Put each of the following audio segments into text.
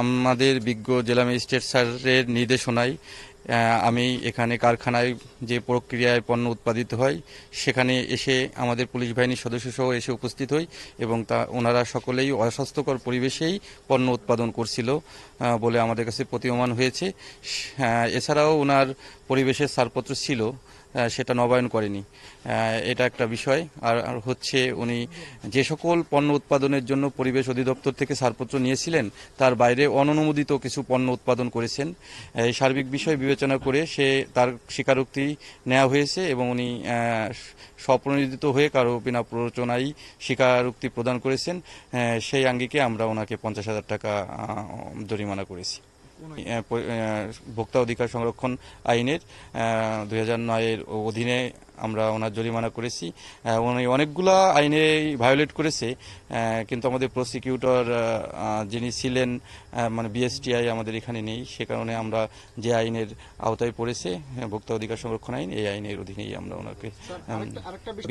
আমাদের বিজ্ঞ জেলা ম্যাজিস্ট্রেট স্যারের নির্দেশনায় আমি এখানে কারখানায় যে প্রক্রিয়ায় পণ্য উৎপাদিত হয় সেখানে এসে আমাদের পুলিশ বাহিনীর সদস্যসহ এসে উপস্থিত হই এবং ওনারা সকলেই অস্বাস্থ্যকর পরিবেশেই পণ্য উৎপাদন করছিল বলে আমাদের কাছে প্রতীয়মান হয়েছে। এছাড়াও ওনার পরিবেশের ছাড়পত্র ছিল, সেটা নবায়ন করেনি, এটা একটা বিষয়। আর হচ্ছে উনি যে সকল পণ্য উৎপাদনের জন্য পরিবেশ অধিদপ্তর থেকে ছাড়পত্র নিয়েছিলেন তার বাইরে অননুমোদিত কিছু পণ্য উৎপাদন করেছেন। এই সার্বিক বিষয় বিবেচনা করে তার স্বীকারোক্তি নেওয়া হয়েছে এবং উনি স্বপ্রণোদিত হয়ে কারো বিনা প্ররোচনায় স্বীকারোক্তি প্রদান করেছেন। সেই আঙ্গিকে আমরা ওনাকে 50,000 টাকা জরিমানা করেছি। ভোক্তা অধিকার সংরক্ষণ আইনের 2009-এর অধীনে আমরা ওনার জরিমানা করেছি। উনি অনেকগুলা আইনে ভায়োলেট করেছে, কিন্তু আমাদের প্রসিকিউটর যিনি ছিলেন মানে বিএসটিআই আমাদের এখানে নেই, সে কারণে আমরা যে আইনের আওতায় পড়েছে ভোক্তা অধিকার সংরক্ষণ আইন, এই আইনের অধীনেই আমরা ওনাকে।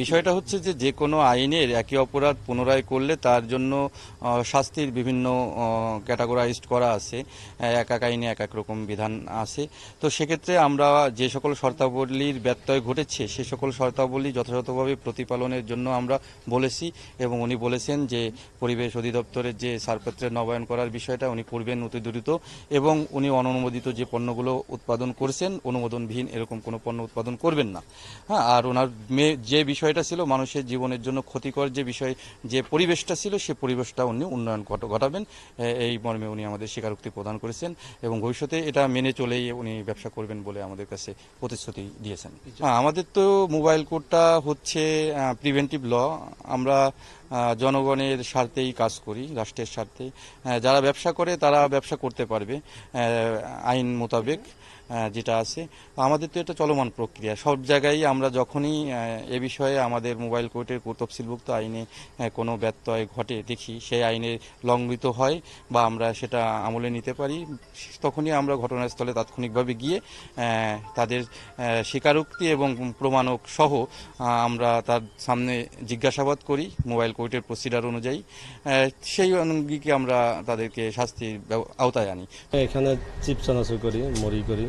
বিষয়টা হচ্ছে যে কোনো আইনের একই অপরাধ পুনরায় করলে তার জন্য শাস্তির বিভিন্ন ক্যাটাগরাইজড করা আছে, এক এক আইনে এক এক রকম বিধান আছে। তো সেক্ষেত্রে আমরা যে সকল শর্তাবলীর ব্যত্যয় ঘটেছে সে সকল শর্তাবলী যথাযথভাবে প্রতিপালনের জন্য আমরা বলেছি এবং উনি বলেছেন যে পরিবেশ অধিদপ্তরের যে ছাড়পত্রের নবায়ন করার বিষয়টা উনি করবেন অতি দ্রুত এবং উনি অননুমোদিত যে পণ্যগুলো উৎপাদন করছেন অনুমোদনবিহীন এরকম কোনো পণ্য উৎপাদন করবেন না। হ্যাঁ, আর ওনার যে বিষয়টা ছিল মানুষের জীবনের জন্য ক্ষতিকর যে বিষয়, যে পরিবেশটা ছিল সে পরিবেশটা উনি উন্নয়ন ঘটাবেন, এই মর্মে উনি আমাদের স্বীকারোক্তি প্রদান করেছেন এবং ভবিষ্যতে এটা মেনে চলেই উনি ব্যবসা করবেন বলে আমাদের কাছে প্রতিশ্রুতি দিয়েছেন। আমাদের তো মোবাইল কোডটা হচ্ছে প্রিভেন্টিভ ল। আমরা জনগণের স্বার্থেই কাজ করি, রাষ্ট্রের স্বার্থে। যারা ব্যবসা করে তারা ব্যবসা করতে পারবে আইন মোতাবেক যেটা আছে। আমাদের তো এটা চলমান প্রক্রিয়া, সব জায়গায় আমরা যখনই এ বিষয়ে আমাদের মোবাইল কোর্টের তফসিলভুক্ত আইনে কোনো ব্যত্যয় ঘটে দেখি, সেই আইনে লঙ্ঘিত হয় বা আমরা সেটা আমলে নিতে পারি, তখনই আমরা ঘটনাস্থলে তাৎক্ষণিকভাবে গিয়ে তাদের স্বীকারোক্তি এবং প্রমাণক সহ আমরা তার সামনে জিজ্ঞাসাবাদ করি মোবাইল কোর্টের প্রসিডার অনুযায়ী। সেই অঙ্গীকে আমরা তাদেরকে শাস্তির আওতায় আনি। এখানে চিপস চানাচুর করি, মুড়ি করি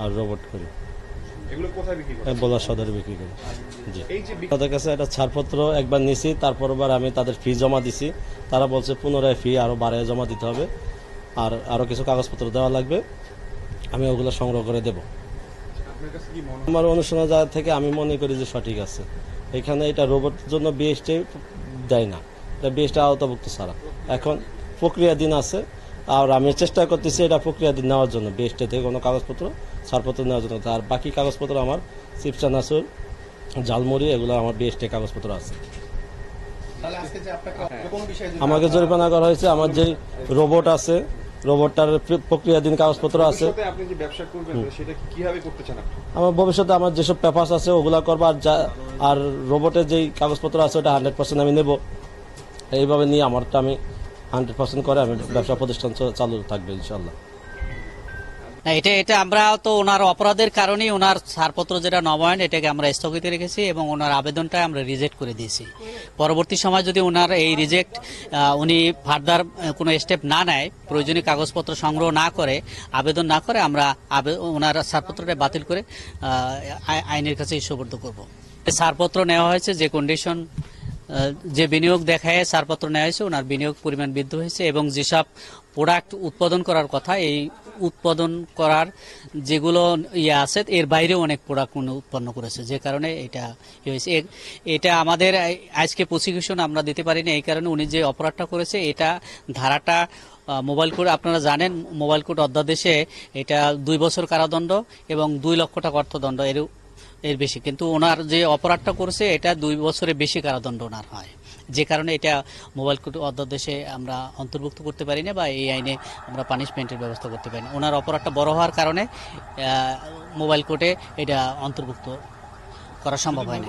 আর রোবট করি। এগুলো কোথায় বিক্রি করেন? বলা সদরে বিক্রি করি। জি, তাদের কাছে একটা ছাড়পত্র একবার নিছি, তারপরবার আমি তাদের ফি জমা দিছি। তারা বলছে পুনরায় ফি আরো বাড়ায় জমা দিতে হবে, আর আরো কিছু কাগজপত্র দেওয়া লাগবে, আমি ওগুলো সংগ্রহ করে দেব। আমার অনুশোচনা জায়গা থেকে আমি মনে করি যে সঠিক আছে। এখানে এটা রোবটের জন্য বিএসটি দেয় না, এটা বিএসটি আওতাভুক্ত ছাড়া। এখন প্রক্রিয়াধীন আছে, আর আমি চেষ্টা করতেছি এটা প্রক্রিয়াধীন নেওয়ার জন্য, বিএসটি থেকে কোনো কাগজপত্র ছাড়পত্র নেওয়ার জন্য। আর বাকি কাগজপত্র আমার চিপস চানাচুর, ঝালমুড়ি, এগুলো আমার বিএসটি কাগজপত্র আছে। আমাকে জরিমানা করা হয়েছে আমার যে রোবট আছে, রোবটটার প্রক্রিয়াধীন কাগজপত্র আছে। আমার ভবিষ্যতে আমার যেসব পেপারস আছে ওগুলা করবো, আর রোবটের যেই কাগজপত্র আছে ওটা 100% আমি নেব। এইভাবে নিয়ে আমারটা আমি 100% করে আমি ব্যবসা প্রতিষ্ঠান চালু থাকবে ইনশাল্লাহ। এটা আমরা তো ওনার অপরাধের কারণেই ওনার ছাড়পত্র যেটা নবায়ন এটাকে আমরা স্থগিত রেখেছি এবং ওনার আবেদনটা আমরা রিজেক্ট করে দিয়েছি। পরবর্তী সময় যদি ওনার এই রিজেক্ট উনি ফার্দার কোনো স্টেপ না নেয়, প্রয়োজনীয় কাগজপত্র সংগ্রহ না করে, আবেদন না করে, আমরা ওনার ছাড়পত্রটা বাতিল করে আইনের কাছে সুপর্দ করব। ছাড়পত্র নেওয়া হয়েছে যে কন্ডিশন, যে বিনিয়োগ দেখায় ছাড়পত্র নেওয়া হয়েছে, ওনার বিনিয়োগ পরিমাণ বৃদ্ধি হয়েছে এবং যেসব প্রোডাক্ট উৎপাদন করার কথা, এই উৎপাদন করার যেগুলো আছে এর বাইরেও অনেক প্রোডাক্ট উৎপন্ন করেছে, যে কারণে এটা হয়েছে। এটা আমাদের আজকে প্রসিকিউশন আমরা দিতে পারিনি, এই কারণে উনি যে অপরাধটা করেছে এটা ধারাটা মোবাইল কোড, আপনারা জানেন মোবাইল কোড অধ্যাদেশে এটা 2 বছর কারাদণ্ড এবং 2 লক্ষ টাকা অর্থদণ্ড এর বেশি, কিন্তু ওনার যে অপরাধটা করেছে এটা 2 বছরের বেশি কারাদণ্ড ওনার হয়, যে কারণে এটা মোবাইল কোড অধ্যাদেশে আমরা অন্তর্ভুক্ত করতে পারি না বা এই আইনে আমরা পানিশমেন্টের ব্যবস্থা করতে পারি না। ওনার অপরাধটা বড় হওয়ার কারণে মোবাইল কোডে এটা অন্তর্ভুক্ত করা সম্ভব হয় না।